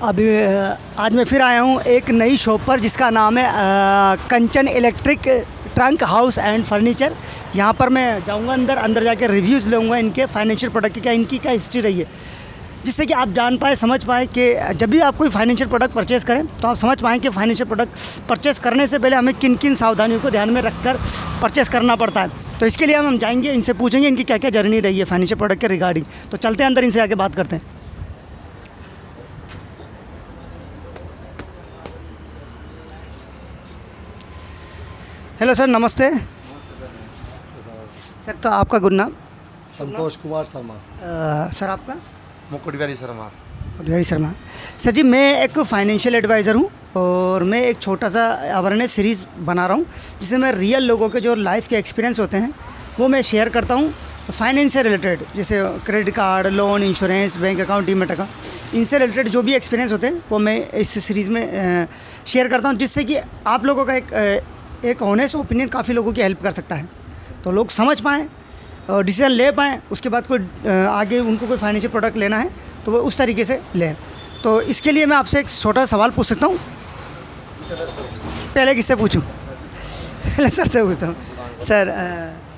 अभी आज मैं फिर आया हूँ एक नई शॉप पर जिसका नाम है Kanchan electric trunk house and furniture. यहाँ पर मैं जाऊँगा अंदर जाकर रिव्यूज़ लूँगा इनके फाइनेंशियल प्रोडक्ट की, इनकी क्या हिस्ट्री रही है, जिससे कि आप जान पाए, समझ पाएँ कि जब भी आप कोई फाइनेंशियल प्रोडक्ट परचेज़ करें तो आप समझ पाएँ कि फाइनेंशियल प्रोडक्ट परचेज़ करने से पहले हमें किन किन सावधानियों को ध्यान में रखकर परचेज़ करना पड़ता है। तो इसके लिए हम जाएंगे, इनसे पूछेंगे इनकी क्या क्या जर्नी रही है फाइनेंशियल प्रोडक्ट के रिगार्डिंग। तो चलते हैं अंदर, इनसे आके बात करते हैं। हेलो सर, नमस्ते सर। तो आपका गुड नाम? संतोष कुमार शर्मा। सर आपका? मुकुट बिहारी शर्मा। बिहारी शर्मा। सर जी, मैं एक फाइनेंशियल एडवाइज़र हूँ और मैं एक छोटा सा अवेयरनेस सीरीज़ बना रहा हूँ जिसमें मैं रियल लोगों के जो लाइफ के एक्सपीरियंस होते हैं वो मैं शेयर करता हूँ फाइनेंस से रिलेटेड, जैसे credit card, loan, insurance, bank account, demat account, इनसे रिलेटेड जो भी एक्सपीरियंस होते हैं वो मैं इस सीरीज़ में शेयर करता हूँ, जिससे कि आप लोगों का एक ऑनेस्ट ओपिनियन काफ़ी लोगों की हेल्प कर सकता है। तो लोग समझ पाएँ और डिसीजन ले पाएँ, उसके बाद कोई आगे उनको कोई फाइनेंशियल प्रोडक्ट लेना है तो वो उस तरीके से लें। तो इसके लिए मैं आपसे एक छोटा सवाल पूछ सकता हूँ? पहले किससे पूछूँ? पहले सर से पूछता हूँ। सर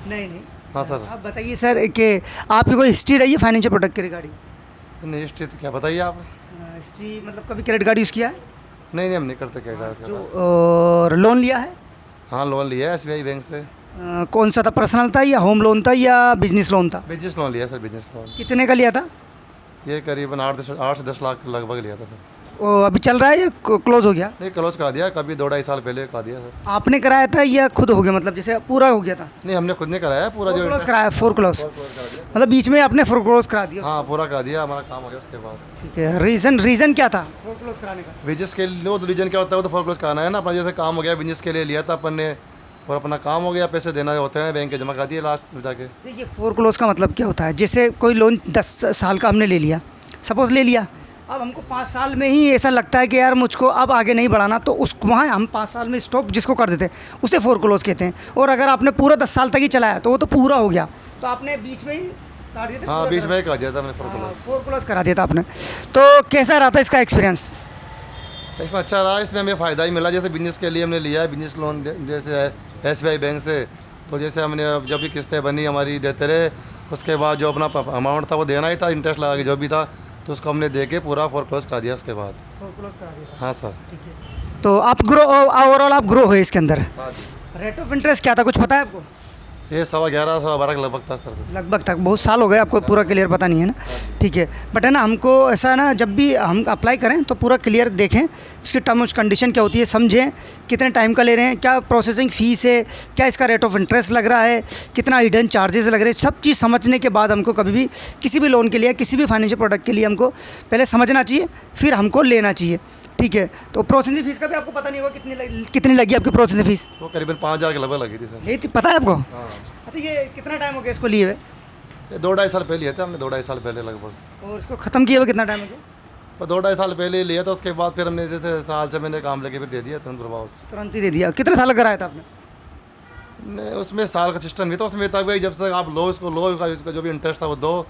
नहीं हाँ सर। आप बताइए सर कि आपकी कोई हिस्ट्री रही है फाइनेंशियल प्रोडक्ट के रिगार्डिंग? नहीं, हिस्ट्री तो क्या बताइए आप। हिस्ट्री मतलब कभी क्रेडिट कार्ड यूज़ किया है? नहीं, हम नहीं करते क्या। जो और लोन लिया है? हाँ, लोन लिया है SBI बैंक से। कौन सा था, पर्सनल था या होम लोन था या बिजनेस लोन था? बिजनेस लोन लिया सर, बिजनेस लोन। कितने का लिया था? ये करीबन 8 से 10 लाख लगभग लिया था सर। वो अभी चल रहा है या क्लोज हो गया? नहीं, क्लोज करा दिया, कभी 2-2.5 साल पहले करा दिया सर। आपने कराया था या खुद हो गया, मतलब जैसे पूरा हो गया था? नहीं, हमने खुद ने कराया पूरा। जो क्लोज कराया, 4 क्लोज मतलब बीच में आपने 4 क्लोज करा दिया? हाँ, पूरा करा दिया, हमारा काम हो गया उसके बाद। ठीक है। रीज़न क्या था 4 क्लोज कराने का? बिजनेस के लिए वो तो रीजन क्या होता है, वो तो 4 क्लोज कराना है ना। अपना जैसे काम हो गया, बिजनेस के लिए लिया था अपन ने और अपना काम हो गया, पैसे देना होते हैं, बैंक के जमा कर दिए लास्ट में जाके। देखिए 4 क्लोज का मतलब क्या होता है, जैसे कोई लोन 10 साल का हमने ले लिया, सपोज़ ले लिया, अब हमको 5 साल में ही ऐसा लगता है कि यार मुझको अब आगे नहीं बढ़ाना, तो उस वहाँ हम 5 साल में स्टॉप जिसको कर देते हैं उसे 4 क्लोज कहते हैं। और अगर आपने पूरा 10 साल तक ही चलाया तो वो तो पूरा हो गया, तो आपने बीच में ही काट दिया था। हाँ, बीच में ही कर दिया था हमने 4 क्लोज। 4 क्लोज करा दिया था आपने। तो कैसा रहा था इसका एक्सपीरियंस? इसमें अच्छा रहा, इसमें हमें फ़ायदा ही मिला। जैसे बिजनेस के लिए हमने लिया है बिजनेस लोन जैसे SBI बैंक से, तो जैसे हमने जब भी किस्तें बनी हमारी देते रहे, उसके बाद जो अपना अमाउंट था वो देना ही था, इंटरेस्ट लगा के जो भी था, तो उसको हमने दे के पूरा 4 क्लोज करा दिया उसके बाद। 4 क्लोज करा दिया। हाँ सर। ठीक है। तो आप ओवरऑल आप ग्रो हुए इसके अंदर। हाँ, रेट ऑफ इंटरेस्ट क्या था, कुछ पता है आपको? ये 11.5 12 लगभग था सर। लगभग तक बहुत साल हो गए, आपको पूरा क्लियर पता नहीं है ना? ठीक है। बट है ना, हमको ऐसा है ना, जब भी हम अप्लाई करें तो पूरा क्लियर देखें, उसकी टर्म्स कंडीशन क्या होती है, समझें कितने टाइम का ले रहे हैं, क्या प्रोसेसिंग फ़ीस है, क्या इसका रेट ऑफ इंटरेस्ट लग रहा है, कितना हिडन चार्जेस लग रहे हैं, सब चीज़ समझने के बाद हमको कभी भी किसी भी लोन के लिए, किसी भी फाइनेंशियल प्रोडक्ट के लिए हमको पहले समझना चाहिए, फिर हमको लेना चाहिए। ठीक है। तो प्रोसेसिंग फ़ीस का भी आपको पता नहीं होगा कितनी लगी आपकी प्रोसेसिंग फ़ीस? वो करीबन 5,000 के लगभग लगी थी सर। यही पता है आपको? हाँ। अच्छा, ये कितना टाइम हो गया इसको लिए हुए? ये 2-2.5 साल पहले लिए थे हमने, 2-2.5 साल पहले लगभग। और इसको ख़त्म किए हुए कितना टाइम हो गया? पर 2-2.5 साल पहले लिया था, उसके बाद फिर हमने जैसे साल से मैंने काम लेके फिर दे दिया तुरंत प्रभाव से। तुरंत ही दे दिया? कितने साल कराया था आपने? नहीं, उसमें साल का सिस्टम नहीं था, उसमें था भाई जब तक आप लो इसका जो भी इंटरेस्ट था वो दो,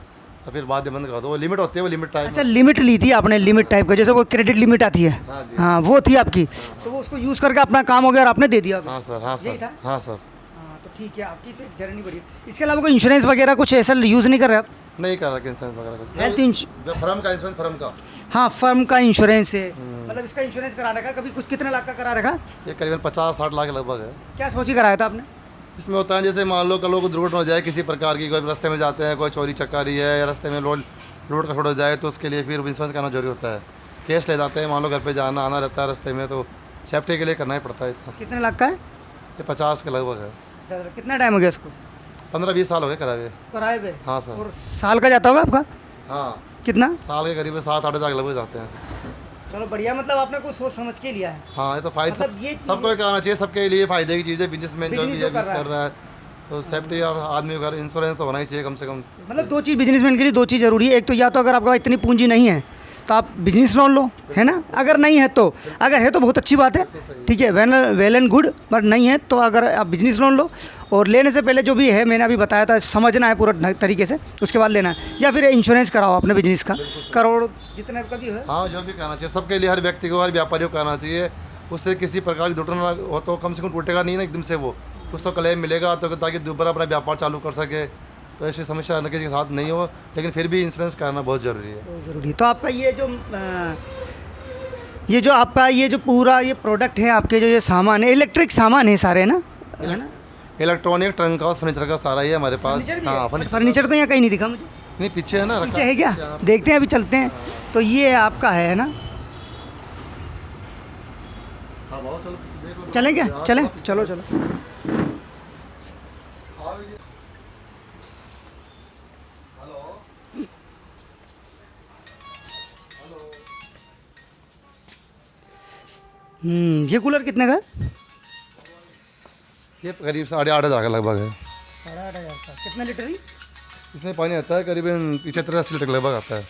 और फिर बाद में बंद करा दो। वो लिमिट होती है, वो लिमिट टाइप। अच्छा, लिमिट ली थी आपने, लिमिट टाइप का, जैसे वो क्रेडिट लिमिट आती है। हाँ जी। हाँ, वो थी आपकी। तो वो उसको यूज़ करके अपना काम हो गया और आपने दे दिया? हाँ सर। हाँ यही सर। था? हाँ सर। हाँ, तो ठीक है, आपकी तो जर्नी बढ़िया। इसके अलावा कोई इंश्योरेंस वगैरह कुछ ऐसा यूज़ नहीं कर रहे आप? नहीं कर रहा इंश्योरेंस वगैरह कुछ। हेल्थ जो फर्म का इंश्योरेंस, फर्म का। हाँ, फर्म का इंश्योरेंस है, मतलब इसका इंश्योरेंस करा रखा कभी? कुछ कितने लाख का करा रखा? ये करीबन 50-60 लाख लगभग है। क्या सोच ही कराया था आपने? इसमें होता है जैसे मान लो कल को दुर्घटना हो जाए किसी प्रकार की, कोई रास्ते में जाते हैं, कोई चोरी चकारी है या रास्ते में रोड का छोड़ जाए, तो उसके लिए फिर इंश्योरेंस करना जरूरी होता है। केस ले जाते हैं, मान लो घर पे जाना आना रहता है रास्ते में, तो सेफ्टी के लिए करना ही पड़ता है इतना। कितने लाख का है? ये 50 के लगभग है। कितना टाइम हो गया इसको 15-20 साल हो गए कराए हुए। कराए हुए? हाँ सर। और साल का जाता होगा आपका? हाँ, कितना? साल के करीब 7-8 हज़ार लगभग जाते हैं। चलो बढ़िया, मतलब आपने कुछ सोच समझ के लिया है। हाँ, ये तो फायदा मतलब ये सबको ही करना चाहिए, सबके लिए फ़ायदे की चीज़ है। बिजनेसमैन जो भी बिजनेस जो कर बिजनेस कर रहा है, तो सेफ्टी और आदमी का इंश्योरेंस तो होना ही चाहिए कम से कम। मतलब 2 चीज़ बिजनेसमैन के लिए, 2 चीज़ ज़रूरी है। एक तो या तो अगर आपके पास इतनी पूंजी नहीं है तो आप बिजनेस लोन लो, है ना। अगर नहीं है तो, अगर है तो बहुत अच्छी बात है, ठीक है, वेल एंड गुड। बट नहीं है तो अगर आप बिजनेस लोन लो, और लेने से पहले जो भी है मैंने अभी बताया था, समझना है पूरा तरीके से, उसके बाद लेना है। या फिर इंश्योरेंस कराओ अपने बिजनेस का, करोड़ जितने का भी है। हाँ, जो भी करना चाहिए सबके लिए, हर व्यक्ति को, हर व्यापारी को करना चाहिए। उससे किसी प्रकार की दुर्घटना हो तो कम से कम टूटेगा नहीं ना एकदम से, वो उसको क्लेम मिलेगा तो ताकि दोबारा अपना व्यापार चालू कर सके। तो ऐसी समस्या न किसी के साथ नहीं हो, लेकिन फिर भी इंश्योरेंस करना बहुत ज़रूरी है। बहुत ज़रूरी है। तो आपका ये जो आपका ये जो पूरा ये प्रोडक्ट है, आपके जो ये सामान है, इलेक्ट्रिक सामान है सारे, ना, है ना। इलेक्ट्रॉनिक, ट्रंक हाउस, फर्नीचर का सारा ही है हमारे पास। फर्नीचर भी हाँ, है? फर्नीचर तो यहाँ कहीं नहीं दिखा मुझे। नहीं, पीछे है ना, पीछे है क्या? देखते हैं, अभी चलते हैं। तो ये आपका है ना, हाँ, बहुत चलो, देख लो। चलें क्या? चलें, चलो चलो। ये कूलर कितने का है? ये करीब 8,500 का लगभग है। 8,500 का। कितना लीटर ही? इसमें पानी आता है करीबन 75-80 लीटर लगभग आता है।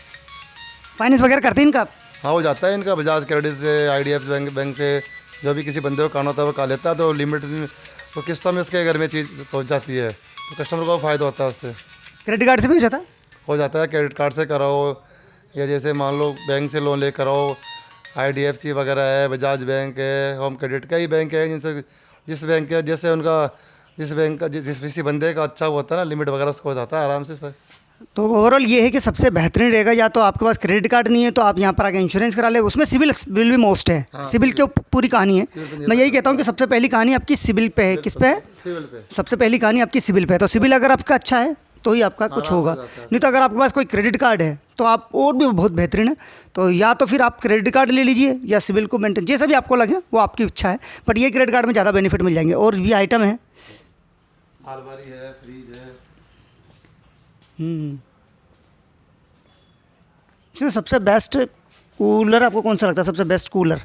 फाइनेंस वगैरह करते हैं इनका? हाँ, हो जाता है इनका, बजाज क्रेडिट से, IDFC बैंक से, जो भी किसी बंदे को करना होता है वो कर लेता है। तो लिमिट वो किस्तों में उसके घर में चीज़ पहुँच जाती है, तो कस्टमर को फ़ायदा होता है उससे। क्रेडिट कार्ड से भी हो जाता है? हो जाता है, क्रेडिट कार्ड से कराओ, या जैसे मान लो बैंक से लोन ले कराओ, IDFC वगैरह है, बजाज बैंक है, होम क्रेडिट, कई बैंक है जिनसे, जिस बैंक के जैसे उनका, जिस बैंक का जिस किसी बंदे का अच्छा वो होता है ना लिमिट वगैरह, उसको हो जाता है आराम से सर। तो ओवरऑल ये है कि सबसे बेहतरीन रहेगा, या तो आपके पास क्रेडिट कार्ड नहीं है तो आप यहाँ पर आके इंश्योरेंस करा ले। उसमें सिविल बिल भी मोस्ट है। हाँ, सिविल के पूरी कहानी है। मैं यही कहता हूँ कि सबसे पहली कहानी आपकी सिविल पे है। किस पे है? सिविल पे। सबसे पहली कहानी आपकी सिविल पे है। तो सिविल अगर आपका अच्छा है तो ही आपका कुछ होगा, नहीं तो अगर आपके पास कोई क्रेडिट कार्ड है तो आप और भी बहुत बेहतरीन है। तो या तो फिर आप क्रेडिट कार्ड ले लीजिए या सिविल को मेंटेन, जैसा भी आपको लगे वो आपकी इच्छा है। बट ये क्रेडिट कार्ड में ज़्यादा बेनिफिट मिल जाएंगे। और भी आइटम है, अलमारी है, फ्रिज है। इसमें सबसे बेस्ट कूलर आपको कौन सा लगता है? सबसे बेस्ट कूलर,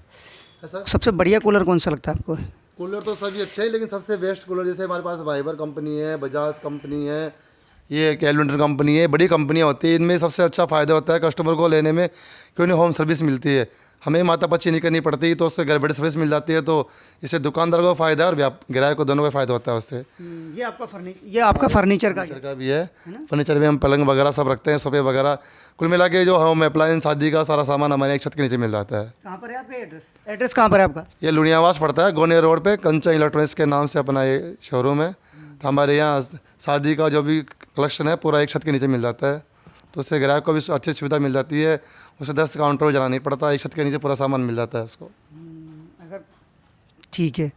सर, सबसे बढ़िया कूलर कौन सा लगता है आपको? कूलर तो सभी अच्छे हैं, लेकिन सबसे बेस्ट कूलर जैसे हमारे पास वाइबर कंपनी है, बजाज कंपनी है, ये कैलवेंडर कंपनी है, बड़ी कंपनियां होती है। इनमें सबसे अच्छा फ़ायदा होता है कस्टमर को लेने में, क्यों नहीं, होम सर्विस मिलती है, हमें माता पच्ची नहीं करनी पड़ती, तो उससे घर बैठे सर्विस मिल जाती है। तो इससे दुकानदार को फ़ायदा है और ग्राहक को, दोनों को फ़ायदा होता है उससे। ये आपका फर्नीचर का भी है। फर्नीचर में हम पलंग वगैरह सब रखते हैं, सोफे वगैरह, कुल मिला के जो होम अप्लायंस शादी का सारा सामान हमारे एक छत के नीचे मिल जाता है। कहाँ पर है आपका एड्रेस? एड्रेस कहाँ पर है आपका? ये लुनियावास पड़ता है, गोने रोड पे, कंचन इलेक्ट्रॉनिक्स के नाम से अपना ये शोरूम है। तो हमारे यहाँ शादी का जो भी कलेक्शन है पूरा एक छत के नीचे मिल जाता है, तो उससे ग्राहक को भी अच्छी सुविधा मिल जाती है। उसे 10 काउंटर जाना नहीं पड़ता, एक छत के नीचे पूरा सामान मिल जाता है उसको। अगर ठीक है,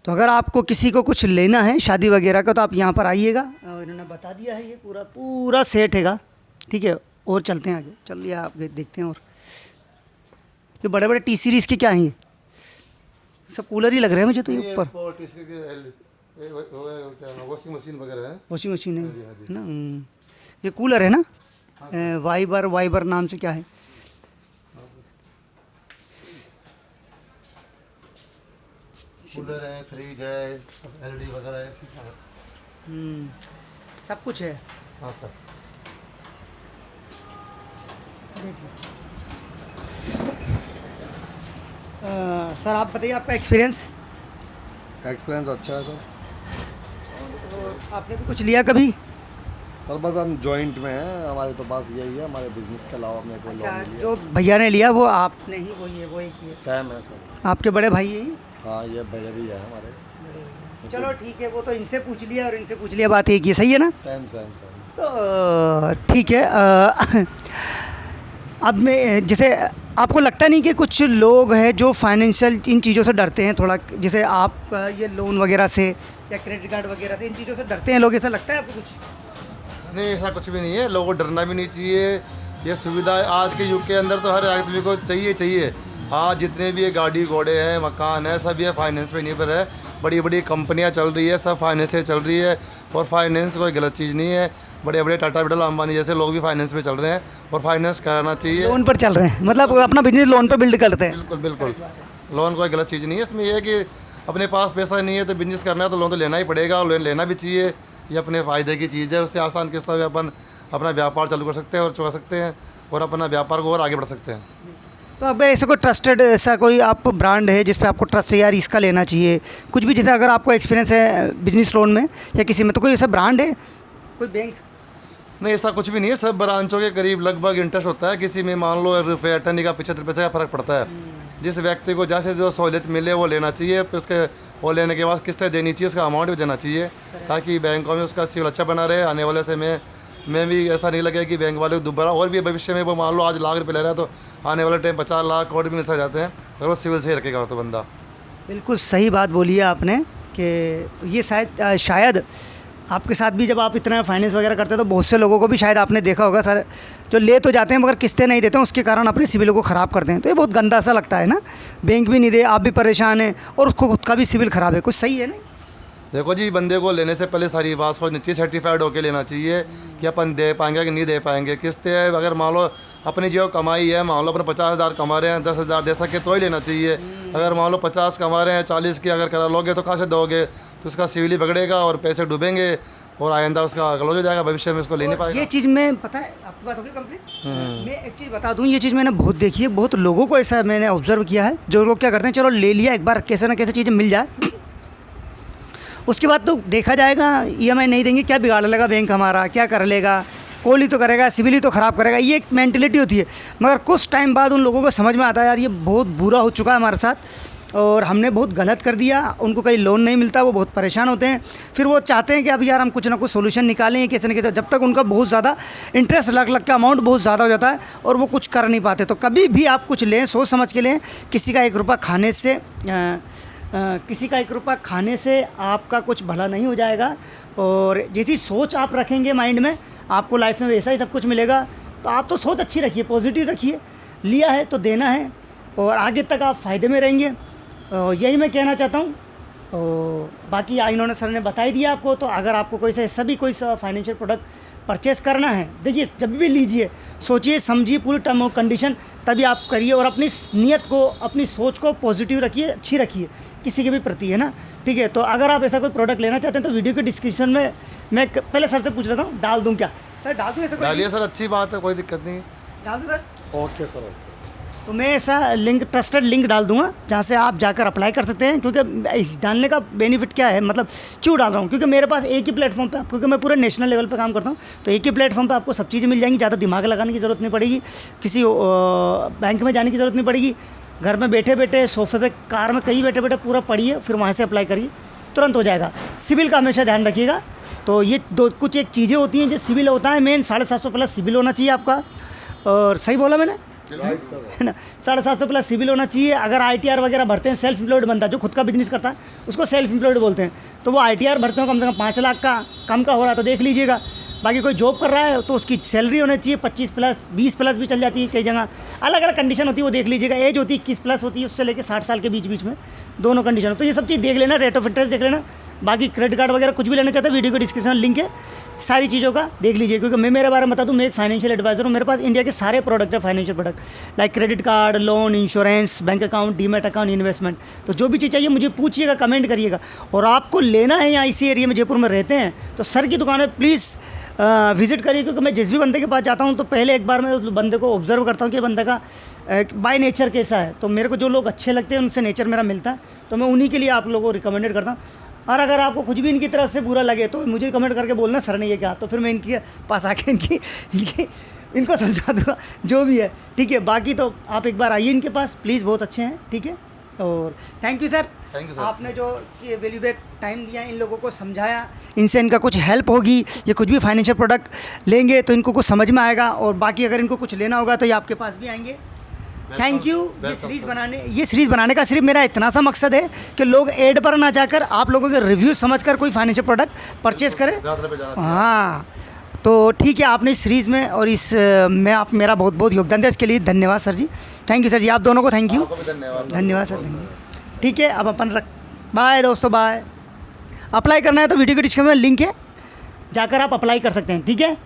तो अगर आपको किसी को कुछ लेना है शादी वगैरह का तो आप यहाँ पर आइएगा। और इन्होंने बता दिया है, ये पूरा सेट हैगा, ठीक है। और चलते हैं आगे, चलिए आप देखते हैं। और ये बड़े बड़े T सीरीज़ के क्या हैं? ये सब कूलर ही लग रहे हैं मुझे तो। ये ऊपर वॉशिंग मशीन वगैरह है। वॉशिंग मशीन है ना। ये कूलर है ना, वाइबर नाम से क्या है? कूलर है, फ्रिज है, LED वगैरह है, सब कुछ है। हाँ सर। सर आप बताइए आपका एक्सपीरियंस। अच्छा है सर। और आपने भी कुछ लिया कभी? सर बस हम जॉइंट में हैं, हमारे तो पास यही है, हमारे बिजनेस के अलावा हमने कोई अच्छा, लोन नहीं लिया। जो भैया ने लिया वो आपने ही वो एक ही है? सेम है सर। आपके बड़े भाई यही? हाँ, ये बड़े भी है हमारे। चलो ठीक है, वो तो इनसे पूछ लिया और इनसे पूछ लिया, बात एक ही, सही है ना? सेम। तो ठीक है। अब मैं जैसे, आपको लगता नहीं कि कुछ लोग हैं जो फाइनेंशियल इन चीज़ों से डरते हैं थोड़ा, जैसे आप ये लोन वगैरह से या क्रेडिट कार्ड वगैरह से, इन चीज़ों से डरते हैं लोग, ऐसा लगता है आपको कुछ? नहीं, ऐसा कुछ भी नहीं है, लोगों को डरना भी नहीं चाहिए। ये सुविधा आज के युग के अंदर तो हर आदमी को चाहिए। आज जितने भी ये गाड़ी घोड़े हैं, मकान है, सब ये फाइनेंस पे निर्भर है। बड़ी बड़ी कंपनियां चल रही है, सब फाइनेंस से चल रही है, और फाइनेंस कोई गलत चीज़ नहीं है। बड़े बड़े टाटा बिरला अंबानी जैसे लोग भी फाइनेंस पे चल रहे हैं, और फाइनेंस कराना चाहिए। लोन पर चल रहे हैं, मतलब अपना बिजनेस लोन पर बिल्ड करते हैं। बिल्कुल। लोन कोई गलत चीज़ नहीं है। इसमें यह है कि अपने पास पैसा नहीं है तो बिजनेस करना है तो लोन तो लेना ही पड़ेगा, और लोन लेना भी चाहिए। ये अपने फ़ायदे की चीज़ है, उससे आसान किस्तों में अपन अपना व्यापार चालू कर सकते हैं और चुका सकते हैं। और अपना व्यापार को और आगे बढ़ सकते हैं। तो अगर ऐसा कोई ट्रस्टेड ऐसा कोई आप ब्रांड है जिस पे आपको ट्रस्ट है यार इसका लेना चाहिए कुछ भी, जैसे अगर आपको एक्सपीरियंस है बिजनेस लोन में या किसी में, तो कोई ऐसा ब्रांड है, कोई बैंक? नहीं, ऐसा कुछ भी नहीं है। सब ब्रांचों के करीब लगभग इंटरेस्ट होता है। किसी में मान लो रुपये अटर्नी का 75 पैसे का फ़र्क पड़ता है। जिस व्यक्ति को जैसे जो सहूलियत मिले वो लेना चाहिए, फिर उसके वो लेने के बाद किस्तें देनी चाहिए, उसका अमाउंट भी देना चाहिए, ताकि बैंकों में उसका सिविल अच्छा बना रहे। आने वाले समय में भी ऐसा नहीं लगे कि बैंक वाले को दोबारा और भी भविष्य में वो मान लो आज लाख रुपये ले रहा है तो आने वाले टाइम 50 लाख करोड़ भी मिल सक जाते हैं अगर वो सिविल सही रखेगा तो बंदा। बिल्कुल सही बात बोली है आपने कि ये शायद आपके साथ भी जब आप इतना फाइनेंस वगैरह करते हैं तो बहुत से लोगों को भी शायद आपने देखा होगा सर, जो ले तो जाते हैं मगर किस्तें नहीं देते हैं, उसके कारण अपने सिविल को ख़राब करते हैं। तो ये बहुत गंदा सा लगता है ना, बैंक भी नहीं दे, आप भी परेशान हैं और उसको खुद का भी सिविल ख़राब है। कुछ सही है ना? देखो जी, बंदे को लेने से पहले सारी बात सोचनी चाहिए, सर्टिफाइड होकर लेना चाहिए कि अपन दे पाएंगे कि नहीं दे पाएंगे। किस्तें अगर मान लो अपनी जो कमाई है, मान लो अपन 50,000 कमा रहे हैं, 10,000 दे सके तो ही लेना चाहिए। अगर मान लो 50 कमा रहे हैं, 40 की अगर करा लोगे तो कहाँ से दोगे, तो उसका सिविल ही बिगड़ेगा और पैसे डूबेंगे और आइंदा उसका क्लोज हो जाएगा, भविष्य में उसको ले नहीं पाएगा। ये चीज़ में पता है आपकी बात होगी कंप्लीट। मैं एक चीज़ बता दूं, ये चीज़ मैंने बहुत देखी है, बहुत लोगों को ऐसा मैंने ऑब्जर्व किया है। जो लोग क्या करते हैं, चलो ले लिया एक बार, कैसे ना कैसे चीज़ें मिल जाए, उसके बाद तो देखा जाएगा EMI नहीं देंगे, क्या बिगाड़ लेगा बैंक हमारा, क्या कर लेगा, कोल ही तो करेगा, सिविल ही तो ख़राब करेगा, ये एक मेंटलिटी होती है। मगर कुछ टाइम बाद उन लोगों को समझ में आता है यार ये बहुत बुरा हो चुका है हमारे साथ और हमने बहुत गलत कर दिया। उनको कहीं लोन नहीं मिलता, वो बहुत परेशान होते हैं। फिर वो चाहते हैं कि अब यार हम कुछ ना कुछ सोल्यूशन निकालें कैसे न कैसे, जब तक उनका बहुत ज़्यादा इंटरेस्ट लग का अमाउंट बहुत ज़्यादा हो जाता है और वो कुछ कर नहीं पाते। तो कभी भी आप कुछ लें सोच समझ के लें। किसी का 1 रुपया खाने से किसी का 1 रुपया खाने से आपका कुछ भला नहीं हो जाएगा। और जैसी सोच आप रखेंगे माइंड में, आपको लाइफ में वैसा ही सब कुछ मिलेगा। तो आप तो सोच अच्छी रखिए, पॉजिटिव रखिए, लिया है तो देना है और आगे तक आप फ़ायदे में रहेंगे। यही मैं कहना चाहता हूँ। और बाकी इन्होंने सर ने बता ही दिया आपको। तो अगर आपको कोई सा ऐसा भी कोई सा फाइनेंशियल प्रोडक्ट परचेस करना है, देखिए जब भी लीजिए सोचिए समझिए पूरी टर्म और कंडीशन, तभी आप करिए और अपनी नीयत को, अपनी सोच को पॉजिटिव रखिए, अच्छी रखिए किसी के भी प्रति, है ना। ठीक है, तो अगर आप ऐसा कोई प्रोडक्ट लेना चाहते हैं तो वीडियो के डिस्क्रिप्शन में मैं पहले सर से पूछ लेता हूँ, डाल दूँ क्या सर? डाल दूँ ऐसा? डालिए सर, अच्छी बात है, कोई दिक्कत नहीं। डाल दूँ सर? Okay sir, okay. तो मैं ऐसा लिंक, ट्रस्टेड लिंक डाल दूंगा जहाँ से आप जाकर अप्लाई कर सकते हैं। क्योंकि इस डालने का बेनिफिट क्या है, मतलब क्यों डाल रहा हूँ, क्योंकि मेरे पास एक ही प्लेटफॉर्म पे, क्योंकि मैं पूरे नेशनल लेवल पे काम करता हूँ, तो एक ही प्लेटफॉर्म पे आपको सब चीज़ें मिल जाएंगी। ज़्यादा दिमाग लगाने की ज़रूरत नहीं पड़ेगी, किसी बैंक में जाने की ज़रूरत नहीं पड़ेगी। घर में बैठे बैठे सोफे पे, कार में कहीं बैठे बैठे पूरा पढ़िए, फिर वहाँ से अप्लाई करिए, तुरंत हो जाएगा। सिविल का हमेशा ध्यान रखिएगा। तो ये कुछ एक चीज़ें होती हैं जो सिविल होता है मेन, 750 प्लस सिविल होना चाहिए आपका। और सही बोला मैंने, है ना? 750 प्लस सिविल होना चाहिए। अगर ITR वगैरह भरते हैं, सेल्फ एम्प्लॉयड बंदा जो खुद का बिजनेस करता है उसको सेल्फ एम्प्लॉयड बोलते हैं, तो वो ITR भरते हो कम से कम 5 लाख का, कम का हो रहा है तो देख लीजिएगा। बाकी कोई जॉब कर रहा है तो उसकी सैलरी होनी चाहिए 25 प्लस, 20 प्लस भी चल जाती है कई जगह, अलग अलग कंडीशन होती है, वो देख लीजिएगा। एज होती है 21 प्लस होती है, उससे लेकर 60 साल के बीच में दोनों कंडीशन। तो ये सब चीज़ देख लेना, रेट ऑफ इंटरेस्ट देख लेना। बाकी क्रेडिट कार्ड वगैरह कुछ भी लेना चाहते हैं, वीडियो के डिस्क्रिप्शन लिंक है, सारी चीज़ों का देख लीजिए। क्योंकि मैं मेरे बारे में बता दूं, मैं एक फाइनेंशियल एडवाइजर हूँ। मेरे पास इंडिया के सारे प्रोडक्ट है, financial product like credit card, loan, insurance, bank account, demat account, investment. तो जो भी चीज़ चाहिए मुझे पूछिएगा, कमेंट करिएगा। और आपको लेना है यहाँ इसी एरिया में, जयपुर में रहते हैं, तो सर की दुकान है, प्लीज़ विज़िट करिए। क्योंकि मैं जिस भी बंदे के पास जाता हूँ तो पहले एक बार मैं उस बंदे को ऑब्जर्व करता हूँ कि बंदे का बाय नेचर कैसा है। तो मेरे को जो लोग अच्छे लगते हैं उनसे नेचर मेरा मिलता है, तो मैं उन्हीं के लिए आप लोगों को रिकमेंडेड करता हूँ। और अगर आपको कुछ भी इनकी तरफ से बुरा लगे तो मुझे कमेंट करके बोलना सर ने ये क्या, तो फिर मैं इनके पास आके इनको समझा दूँगा जो भी है। ठीक है, बाकी तो आप एक बार आइए इनके पास प्लीज़, बहुत अच्छे हैं। ठीक है, और थैंक यू सर, आपने जो ये वैल्यूएबल टाइम दिया, इन लोगों को समझाया, इनसे इनका कुछ हेल्प होगी। ये कुछ भी फाइनेंशियल प्रोडक्ट लेंगे तो इनको कुछ समझ में आएगा, और बाकी अगर इनको कुछ लेना होगा तो ये आपके पास भी आएंगे। Thank you. ये सीरीज़ बनाने का सिर्फ मेरा इतना सा मकसद है कि लोग एड पर ना जाकर आप लोगों के रिव्यू समझकर कोई फाइनेंशियल प्रोडक्ट परचेज़ करें। हाँ, तो ठीक है, आपने इस सीरीज़ में और इस में आप मेरा बहुत बहुत योगदान दिया, इसके लिए धन्यवाद सर जी। थैंक यू सर जी, आप दोनों को थैंक यू, धन्यवाद सर, धन्यवाद। ठीक है, अब अपन बाय दोस्तों, बाय। अप्लाई करना है तो वीडियो के डिस्क्रिप्शन में लिंक है, जाकर आप अप्लाई कर सकते हैं। ठीक है।